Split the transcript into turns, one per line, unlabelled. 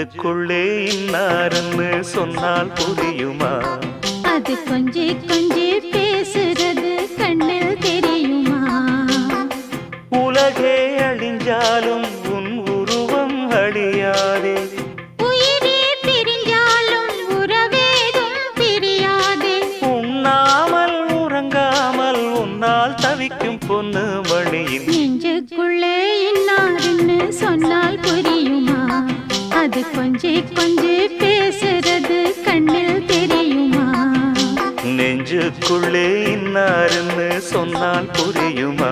நெஞ்சுக்குள்ளே இன்னாருன்னு சொன்னால் புரியுமா?
அது கொஞ்சி கொஞ்சி பேசுறது கண்ணில் தெரியுமா?
உலகே அழிஞ்சாலும் உன் உருவம் அழியாதே,
உயிரே பிரிஞ்சாலும் உறவேதும் பிரியாதே.
உண்ணாமல் உறங்காமல் உன்னால் தவிக்கும் பொண்ணு மணியின்
நெஞ்சுக்குள்ளே இன்னாருன்னு சொன்னால் புரியுமா? அது கொஞ்சி கொஞ்சி பேசுறது கண்ணில் தெரியுமா?
நெஞ்சுக்குள்ளே இன்னாருன்னு சொன்னால் புரியுமா?